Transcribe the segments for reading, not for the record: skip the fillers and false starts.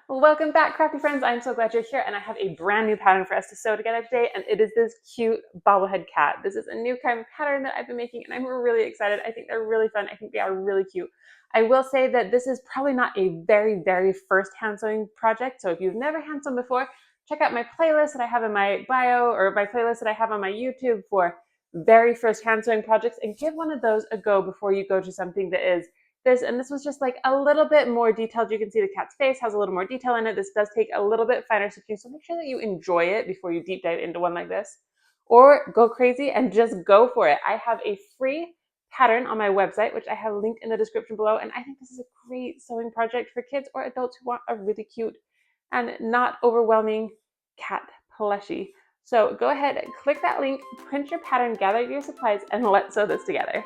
Welcome back, crafty friends. I'm so glad you're here, and I have a brand new pattern for us to sew together today, and it is this cute bobblehead cat. This is a new kind of pattern that I've been making, and I'm really excited. I think they're really fun. I think they are really cute. I will say that this is probably not a very first hand sewing project, so if you've never hand sewn before, check out my playlist that I have in my bio, or my playlist that I have on my YouTube for very first hand sewing projects, and give one of those a go before you go to something that is this. And this was just like a little bit more detailed. You can see the cat's face has a little more detail in it. This does take a little bit finer stitching, so make sure that you enjoy it before you deep dive into one like this, or go crazy and just go for it. I have a free pattern on my website, which I have linked in the description below, and I think this is a great sewing project for kids or adults who want a really cute and not overwhelming cat plushie. So go ahead, click that link, print your pattern, gather your supplies, and let's sew this together.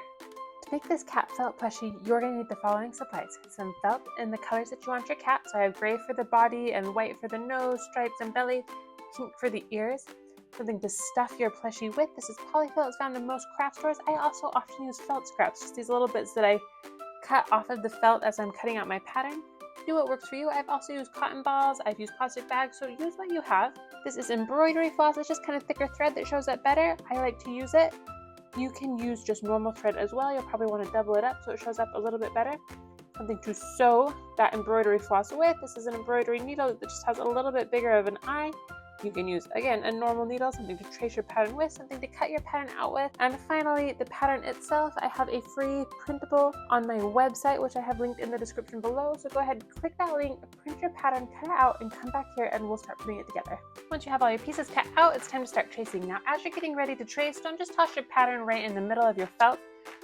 To make this cat felt plushie, you're going to need the following supplies. Some felt in the colors that you want your cat. So I have gray for the body and white for the nose, stripes and belly, pink for the ears. Something to stuff your plushie with. This is polyfill. It's found in most craft stores. I also often use felt scraps, just these little bits that I cut off of the felt as I'm cutting out my pattern. Do what works for you. I've also used cotton balls. I've used plastic bags, so use what you have. This is embroidery floss. It's just kind of thicker thread that shows up better. I like to use it. You can use just normal thread as well. You'll probably want to double it up so it shows up a little bit better. Something to sew that embroidery floss with. This is an embroidery needle that just has a little bit bigger of an eye. You can use, again, a normal needle, something to trace your pattern with, something to cut your pattern out with. And finally, the pattern itself. I have a free printable on my website, which I have linked in the description below. So go ahead, click that link, print your pattern, cut it out, and come back here and we'll start putting it together. Once you have all your pieces cut out, it's time to start tracing. Now, as you're getting ready to trace, don't just toss your pattern right in the middle of your felt.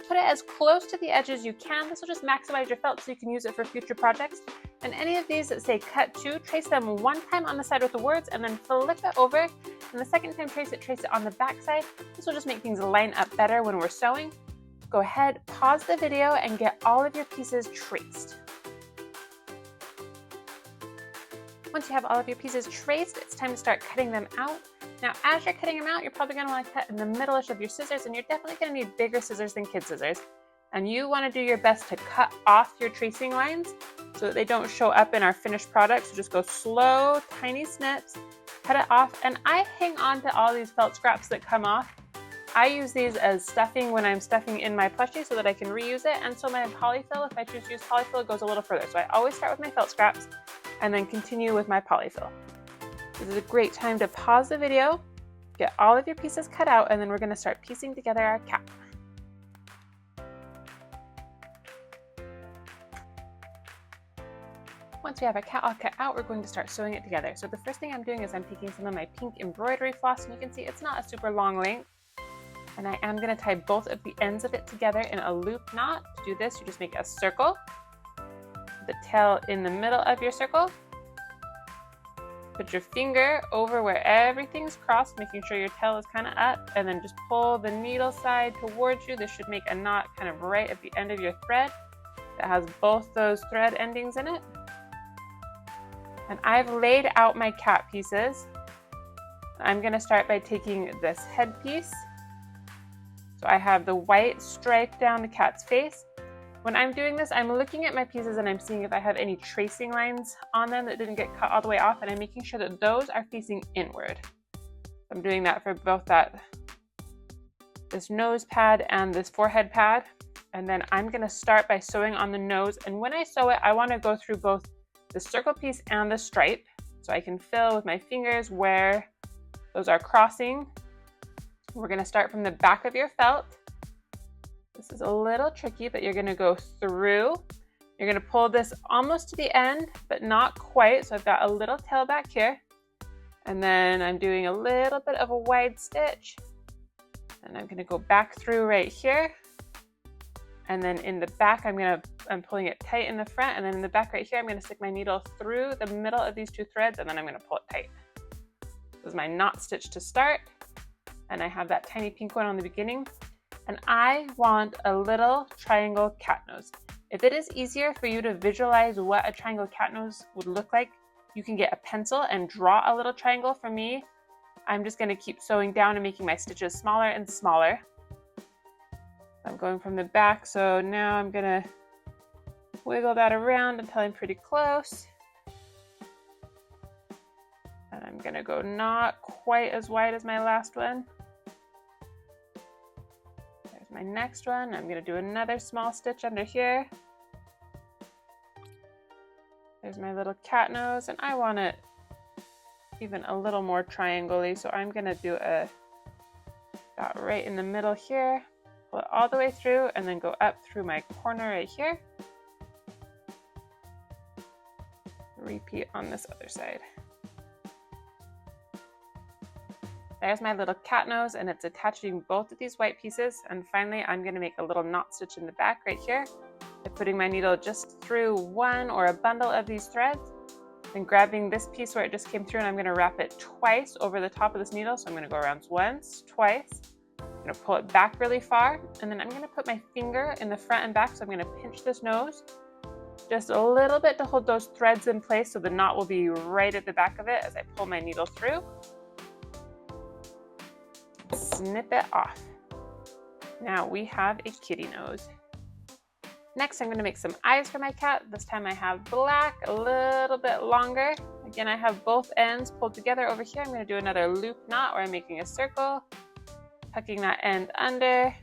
Put it as close to the edge as you can. This will just maximize your felt so you can use it for future projects. And any of these that say cut to, trace them one time on the side with the words and then flip it over. And the second time trace it on the back side. This will just make things line up better when we're sewing. Go ahead, pause the video and get all of your pieces traced. Once you have all of your pieces traced, it's time to start cutting them out. Now, as you're cutting them out, you're probably going to want to cut in the middle-ish of your scissors, and you're definitely going to need bigger scissors than kid scissors. And you want to do your best to cut off your tracing lines so that they don't show up in our finished product. So just go slow, tiny snips, cut it off. And I hang on to all these felt scraps that come off. I use these as stuffing when I'm stuffing in my plushie so that I can reuse it. And so my polyfill, if I choose to use polyfill, it goes a little further. So I always start with my felt scraps and then continue with my polyfill. This is a great time to pause the video, get all of your pieces cut out, and then we're going to start piecing together our cat. Once we have our cat all cut out, we're going to start sewing it together. So the first thing I'm doing is I'm taking some of my pink embroidery floss, and you can see it's not a super long length. And I am going to tie both of the ends of it together in a loop knot. To do this, you just make a circle, the tail in the middle of your circle. Put your finger over where everything's crossed, making sure your tail is kind of up, and then just pull the needle side towards you. This should make a knot kind of right at the end of your thread that has both those thread endings in it. And I've laid out my cat pieces. I'm going to start by taking this head piece. So I have the white stripe down the cat's face. When I'm doing this, I'm looking at my pieces and I'm seeing if I have any tracing lines on them that didn't get cut all the way off, and I'm making sure that those are facing inward. I'm doing that for both this nose pad and this forehead pad. And then I'm going to start by sewing on the nose. And when I sew it, I want to go through both the circle piece and the stripe, so I can feel with my fingers where those are crossing. We're going to start from the back of your felt. This is a little tricky, but you're going to go through. You're going to pull this almost to the end, but not quite. So I've got a little tail back here. And then I'm doing a little bit of a wide stitch. And I'm going to go back through right here. And then in the back, I'm pulling it tight in the front. And then in the back right here, I'm going to stick my needle through the middle of these two threads, and then I'm going to pull it tight. This is my knot stitch to start. And I have that tiny pink one on the beginning. And I want a little triangle cat nose. If it is easier for you to visualize what a triangle cat nose would look like, you can get a pencil and draw a little triangle. For me, I'm just going to keep sewing down and making my stitches smaller and smaller. I'm going from the back, so now I'm going to wiggle that around until I'm pretty close. And I'm gonna go not quite as wide as my last one. There's my next one. I'm gonna do another small stitch under here. There's my little cat nose, and I want it even a little more triangle-y, so I'm gonna do a dot right in the middle here, pull it all the way through, and then go up through my corner right here. Repeat on this other side. There's my little cat nose, and it's attaching both of these white pieces. And finally, I'm going to make a little knot stitch in the back right here by putting my needle just through one or a bundle of these threads, and grabbing this piece where it just came through, and I'm going to wrap it twice over the top of this needle. So I'm going to go around once, twice. I'm going to pull it back really far, and then I'm going to put my finger in the front and back. So I'm going to pinch this nose just a little bit to hold those threads in place, so the knot will be right at the back of it as I pull my needle through. Snip it off. Now we have a kitty nose. Next, I'm going to make some eyes for my cat. This time I have black, a little bit longer. Again, I have both ends pulled together over here. I'm going to do another loop knot where I'm making a circle, tucking that end under,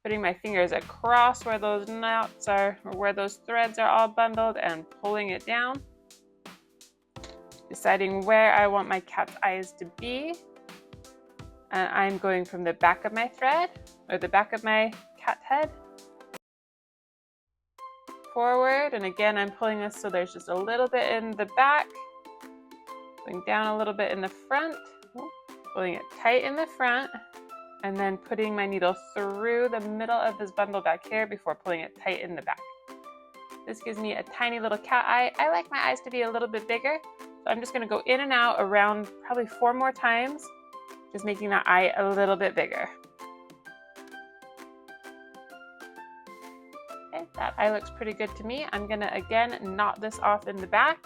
putting my fingers across where those knots are, or where those threads are all bundled, and pulling it down. Deciding where I want my cat's eyes to be. And I'm going from the back of my thread, or the back of my cat head, forward. And again, I'm pulling this so there's just a little bit in the back, going down a little bit in the front, pulling it tight in the front, and then putting my needle through the middle of this bundle back here before pulling it tight in the back. This gives me a tiny little cat eye. I like my eyes to be a little bit bigger, so I'm just gonna go in and out around probably 4 more times, just making that eye a little bit bigger. Okay, that eye looks pretty good to me. I'm gonna again knot this off in the back.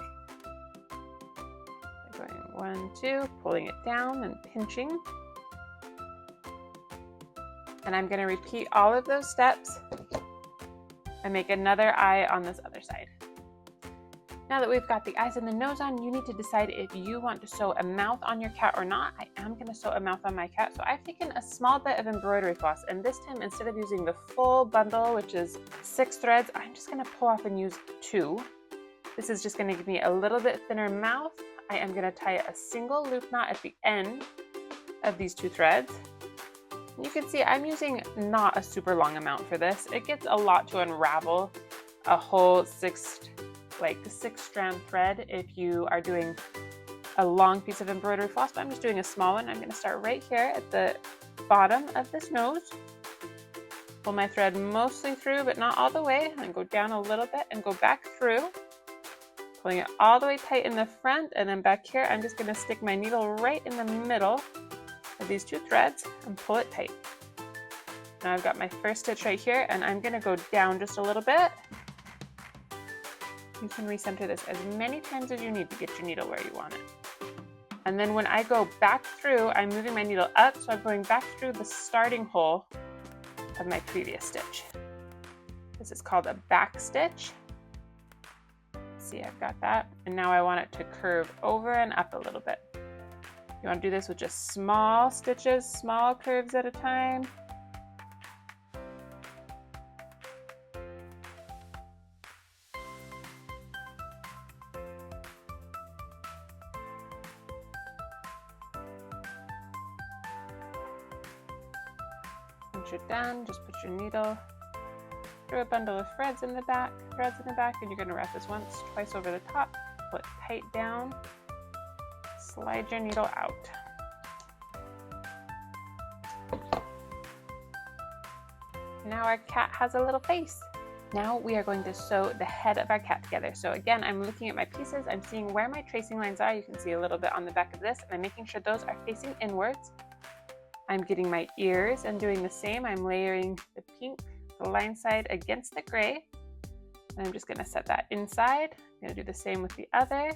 Going 1, 2, pulling it down and pinching. And I'm gonna repeat all of those steps and make another eye on this other side. Now that we've got the eyes and the nose on, you need to decide if you want to sew a mouth on your cat or not. I am going to sew a mouth on my cat, so I've taken a small bit of embroidery floss, and this time, instead of using the full bundle, which is 6 threads, I'm just going to pull off and use 2. This is just going to give me a little bit thinner mouth. I am going to tie a single loop knot at the end of these 2 threads. And you can see I'm using not a super long amount for this. It gets a lot to unravel a whole 6 strand thread if you are doing a long piece of embroidery floss, but I'm just doing a small one. I'm going to start right here at the bottom of this nose, pull my thread mostly through but not all the way, and then go down a little bit and go back through, pulling it all the way tight in the front, and then back here I'm just going to stick my needle right in the middle of these 2 threads and pull it tight. Now I've got my first stitch right here, and I'm going to go down just a little bit. You can recenter this as many times as you need to get your needle where you want it. And then when I go back through, I'm moving my needle up, so I'm going back through the starting hole of my previous stitch. This is called a back stitch. See, I've got that. And now I want it to curve over and up a little bit. You want to do this with just small stitches, small curves at a time. Once you're done, just put your needle through a bundle of threads in the back, and you're going to wrap this once, twice over the top, pull it tight down, slide your needle out. Now our cat has a little face. Now we are going to sew the head of our cat together. So again, I'm looking at my pieces, I'm seeing where my tracing lines are. You can see a little bit on the back of this, and I'm making sure those are facing inwards. I'm getting my ears and doing the same. I'm layering the pink, the line side against the gray. And I'm just going to set that inside. I'm going to do the same with the other.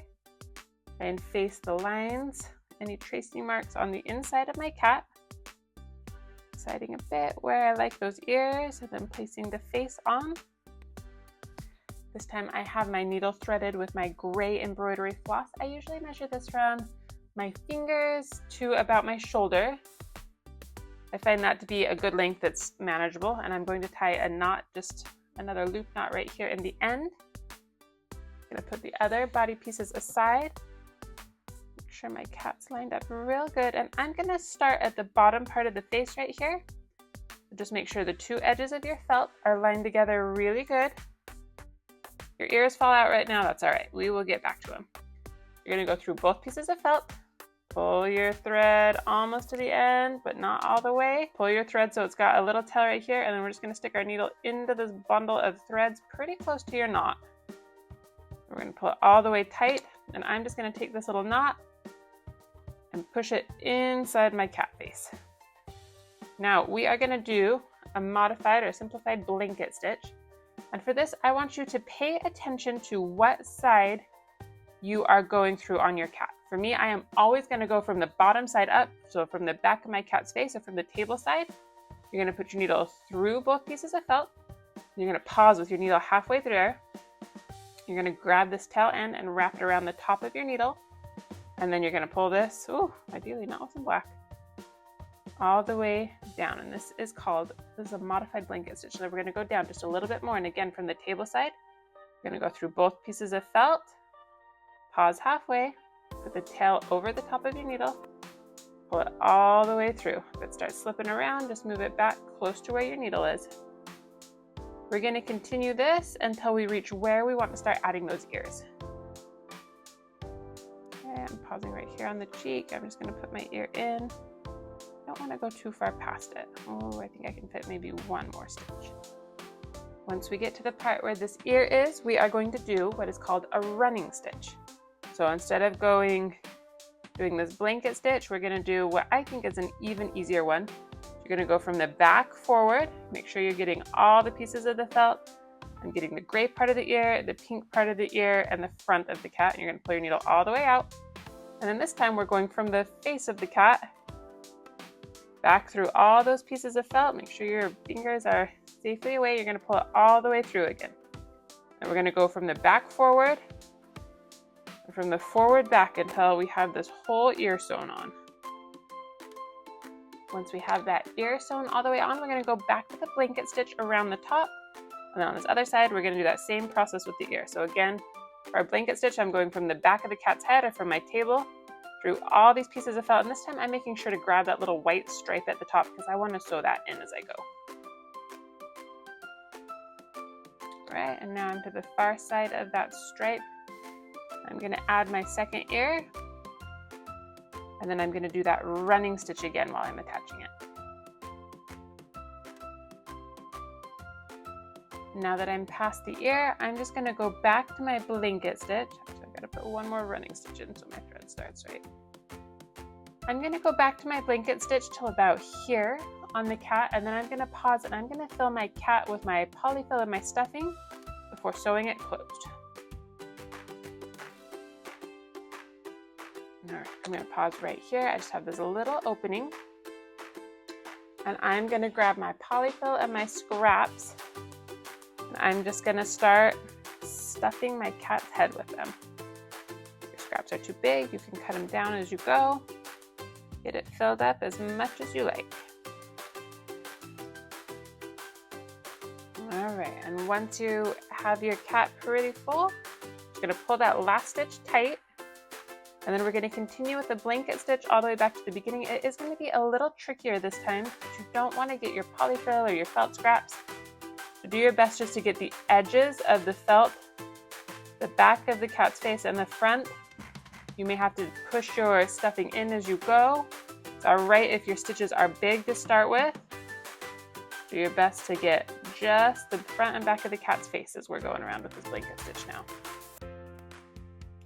And face the lines, any tracing marks on the inside of my cat. Deciding a bit where I like those ears, and then placing the face on. This time I have my needle threaded with my gray embroidery floss. I usually measure this from my fingers to about my shoulder. I find that to be a good length that's manageable, and I'm going to tie a knot, just another loop knot right here in the end. I'm going to put the other body pieces aside. Make sure my cat's lined up real good, and I'm going to start at the bottom part of the face right here. Just make sure the two edges of your felt are lined together really good. Your ears fall out right now, that's all right. We will get back to them. You're going to go through both pieces of felt. Pull your thread almost to the end, but not all the way. Pull your thread so it's got a little tail right here, and then we're just going to stick our needle into this bundle of threads pretty close to your knot. We're going to pull it all the way tight, and I'm just going to take this little knot and push it inside my cat face. Now we are going to do a modified or simplified blanket stitch. And for this, I want you to pay attention to what side you are going through on your cat. For me, I am always going to go from the bottom side up, so from the back of my cat's face or from the table side. You're going to put your needle through both pieces of felt. You're going to pause with your needle halfway through there. You're going to grab this tail end and wrap it around the top of your needle. And then you're going to pull this, ideally not with some black, all the way down. And this is a modified blanket stitch. So we're going to go down just a little bit more. And again, from the table side, you're going to go through both pieces of felt, pause halfway, put the tail over the top of your needle, pull it all the way through. If it starts slipping around, just move it back close to where your needle is. We're going to continue this until we reach where we want to start adding those ears. Okay, I'm pausing right here on the cheek. I'm just going to put my ear in. Don't want to go too far past it. I think I can fit maybe one more stitch. Once we get to the part where this ear is, we are going to do what is called a running stitch. So instead of doing this blanket stitch, we're going to do what I think is an even easier one. You're going to go from the back forward. Make sure you're getting all the pieces of the felt. I'm getting the gray part of the ear, the pink part of the ear, and the front of the cat. And you're going to pull your needle all the way out. And then this time we're going from the face of the cat back through all those pieces of felt. Make sure your fingers are safely away. You're going to pull it all the way through again. And we're going to go from the back forward and from the forward back until we have this whole ear sewn on. Once we have that ear sewn all the way on, we're going to go back with a blanket stitch around the top. And then on this other side, we're going to do that same process with the ear. So again, for our blanket stitch, I'm going from the back of the cat's head or from my table through all these pieces of felt. And this time I'm making sure to grab that little white stripe at the top because I want to sew that in as I go. All right, and now I'm to the far side of that stripe. I'm going to add my second ear. And then I'm going to do that running stitch again while I'm attaching it. Now that I'm past the ear, I'm just going to go back to my blanket stitch. Actually, I've got to put one more running stitch in so my thread starts right. I'm going to go back to my blanket stitch till about here on the cat, and then I'm going to pause and I'm going to fill my cat with my polyfill and my stuffing before sewing it closed. All right, I'm going to pause right here. I just have this little opening, and I'm going to grab my polyfill and my scraps. I'm just going to start stuffing my cat's head with them. If your scraps are too big, you can cut them down as you go. Get it filled up as much as you like. All right, and once you have your cat pretty full, you're going to pull that last stitch tight, and then we're going to continue with the blanket stitch all the way back to the beginning. It is going to be a little trickier this time, but you don't want to get your polyfill or your felt scraps. So do your best just to get the edges of the felt, the back of the cat's face, and the front. You may have to push your stuffing in as you go. It's all right if your stitches are big to start with. Do your best to get just the front and back of the cat's face as we're going around with this blanket stitch now.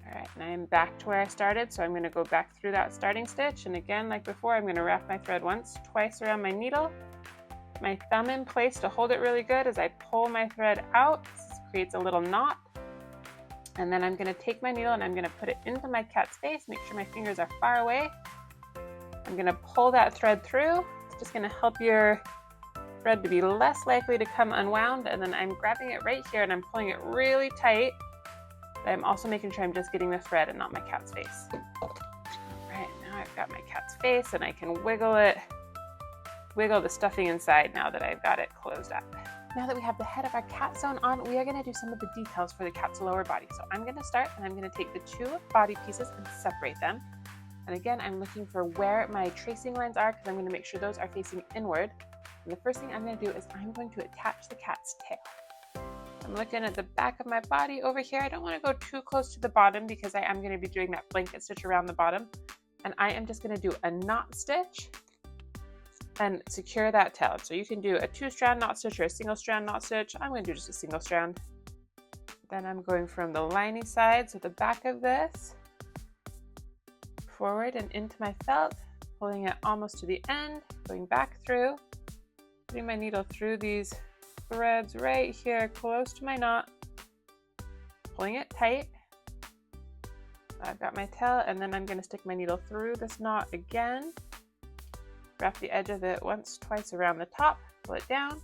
All right, and I'm back to where I started, so I'm going to go back through that starting stitch. And again, like before, I'm going to wrap my thread once, twice around my needle. My thumb in place to hold it really good as I pull my thread out. This creates a little knot. And then I'm going to take my needle and I'm going to put it into my cat's face. Make sure my fingers are far away. I'm going to pull that thread through. It's just going to help your thread to be less likely to come unwound, and then I'm grabbing it right here and I'm pulling it really tight. But I'm also making sure I'm just getting the thread and not my cat's face. Right, now I've got my cat's face and I can wiggle the stuffing inside now that I've got it closed up. Now that we have the head of our cat sewn on, we are going to do some of the details for the cat's lower body. So I'm going to start and I'm going to take the two body pieces and separate them. And again, I'm looking for where my tracing lines are because I'm going to make sure those are facing inward. And the first thing I'm going to do is I'm going to attach the cat's tail. I'm looking at the back of my body over here. I don't want to go too close to the bottom because I am going to be doing that blanket stitch around the bottom. And I am just going to do a knot stitch and secure that tail. So you can do a 2-strand knot stitch or a single strand knot stitch. I'm going to do just a single strand. Then I'm going from the lining side, so the back of this, forward and into my felt, pulling it almost to the end, going back through, putting my needle through these threads right here close to my knot, pulling it tight. I've got my tail, and then I'm going to stick my needle through this knot again, wrap the edge of it once, twice around the top, pull it down,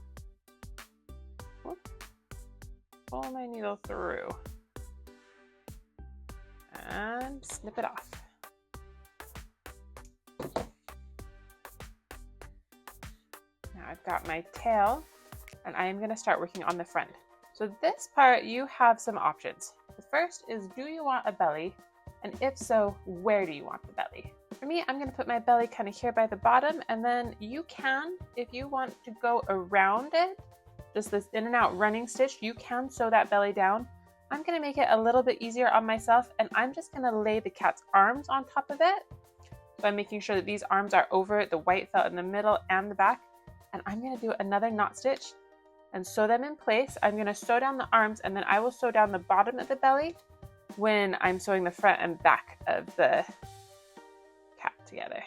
pull my needle through, and snip it off. Now I've got my tail, and I am going to start working on the front. So this part, you have some options. The first is, do you want a belly? And if so, where do you want the belly? For me, I'm going to put my belly kind of here by the bottom, and then you can, if you want to go around it, just this in and out running stitch, you can sew that belly down. I'm going to make it a little bit easier on myself, and I'm just going to lay the cat's arms on top of it. So I'm making sure that these arms are over the white felt in the middle and the back. And I'm going to do another knot stitch and sew them in place. I'm going to sew down the arms, and then I will sew down the bottom of the belly when I'm sewing the front and back of the cat together.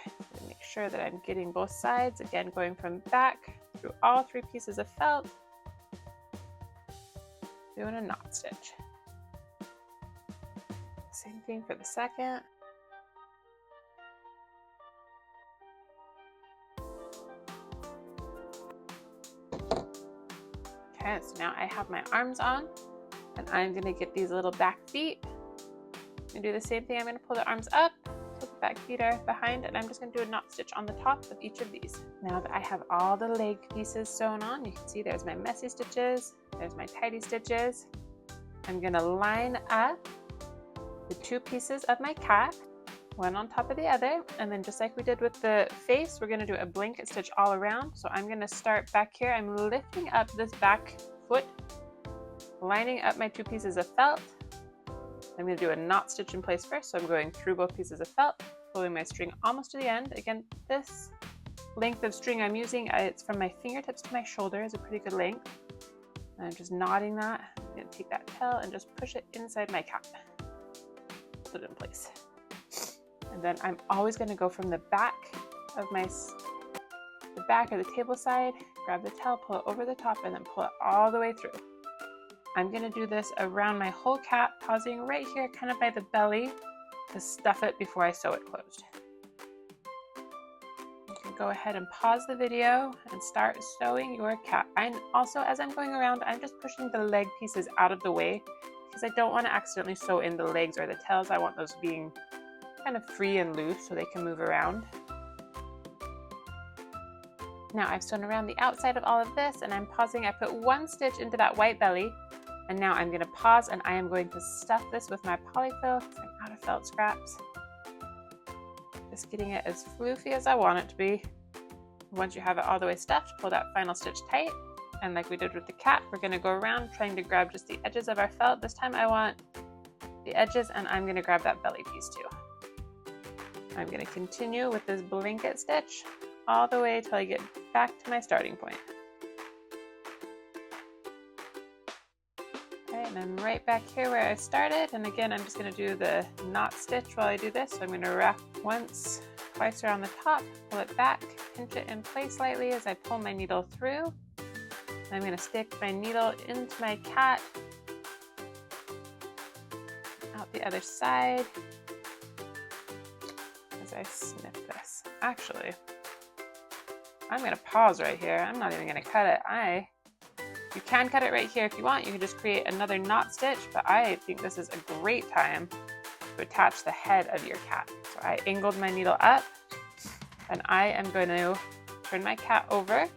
Make sure that I'm getting both sides, again going from back through all 3 pieces of felt, doing a knot stitch. Same thing for the second. Okay, so now I have my arms on, and I'm going to get these little back feet and do the same thing. I'm going to pull the arms up, so the back feet are behind, and I'm just going to do a knot stitch on the top of each of these. Now that I have all the leg pieces sewn on, you can see there's my messy stitches, there's my tidy stitches. I'm going to line up the 2 pieces of my cat, one on top of the other, and then just like we did with the face, we're going to do a blanket stitch all around. So I'm going to start back here. I'm lifting up this back foot, lining up my 2 pieces of felt. I'm going to do a knot stitch in place first, so I'm going through both pieces of felt, pulling my string almost to the end. Again, this length of string I'm using, it's from my fingertips to my shoulder, is a pretty good length. And I'm just knotting that. I'm going to take that tail and just push it inside my cat, put it in place. And then I'm always going to go from the back of the back or the table side, grab the tail, pull it over the top, and then pull it all the way through. I'm going to do this around my whole cat, pausing right here kind of by the belly to stuff it before I sew it closed. You can go ahead and pause the video and start sewing your cat. And also, as I'm going around, I'm just pushing the leg pieces out of the way because I don't want to accidentally sew in the legs or the tails. I want those being kind of free and loose so they can move around. Now I've sewn around the outside of all of this, and I'm pausing. I put 1 stitch into that white belly, and now I'm going to pause, and I am going to stuff this with my polyfill because I'm out of felt scraps. Just getting it as floofy as I want it to be. Once you have it all the way stuffed, pull that final stitch tight, and like we did with the cat, we're going to go around trying to grab just the edges of our felt. This time I want the edges, and I'm going to grab that belly piece too. I'm going to continue with this blanket stitch all the way till I get back to my starting point. Okay, and I'm right back here where I started, and again I'm just going to do the knot stitch while I do this. So I'm going to wrap once, twice around the top, pull it back, pinch it in place slightly as I pull my needle through. I'm going to stick my needle into my cat, out the other side as I snip this. Actually, I'm gonna pause right here. I'm not even gonna cut it. You can cut it right here if you want. You can just create another knot stitch, but I think this is a great time to attach the head of your cat. So I angled my needle up, and I am going to turn my cat over.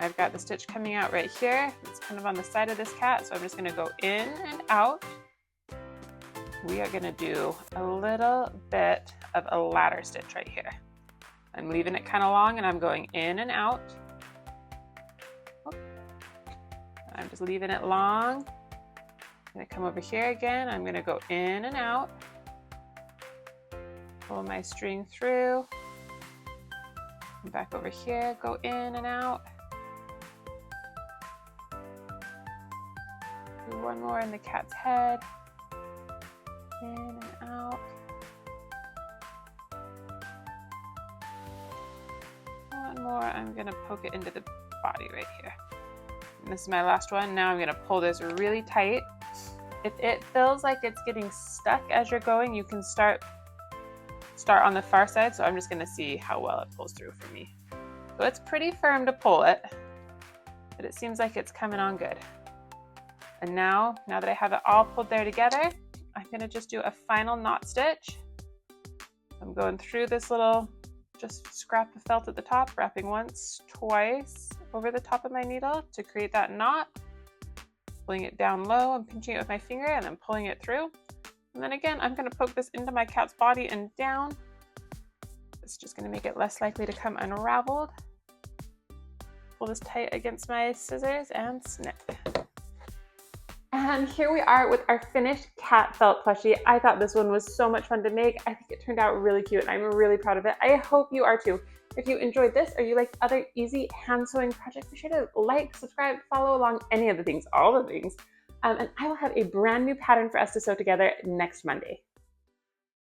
I've got the stitch coming out right here. It's kind of on the side of this cat, so I'm just gonna go in and out. We are gonna do a little bit of a ladder stitch right here. I'm leaving it kind of long and I'm going in and out. I'm just leaving it long. I'm gonna come over here again. I'm gonna go in and out. Pull my string through. Come back over here, go in and out. Do one more in the cat's head. In and out. One more, I'm gonna poke it into the body right here. And this is my last one. Now I'm gonna pull this really tight. If it feels like it's getting stuck as you're going, you can start on the far side. So I'm just gonna see how well it pulls through for me. So it's pretty firm to pull it, but it seems like it's coming on good. And now that I have it all pulled there together, I'm gonna just do a final knot stitch. I'm going through this little just scrap of felt at the top, wrapping once, twice over the top of my needle to create that knot, pulling it down low and pinching it with my finger and then pulling it through. And then again, I'm gonna poke this into my cat's body and down. It's just gonna make it less likely to come unraveled. Pull this tight against my scissors and snip. And here we are with our finished cat felt plushie. I thought this one was so much fun to make. I think it turned out really cute and I'm really proud of it. I hope you are too. If you enjoyed this or you like other easy hand sewing projects, be sure to like, subscribe, follow along any of the things, all the things. And I will have a brand new pattern for us to sew together next Monday.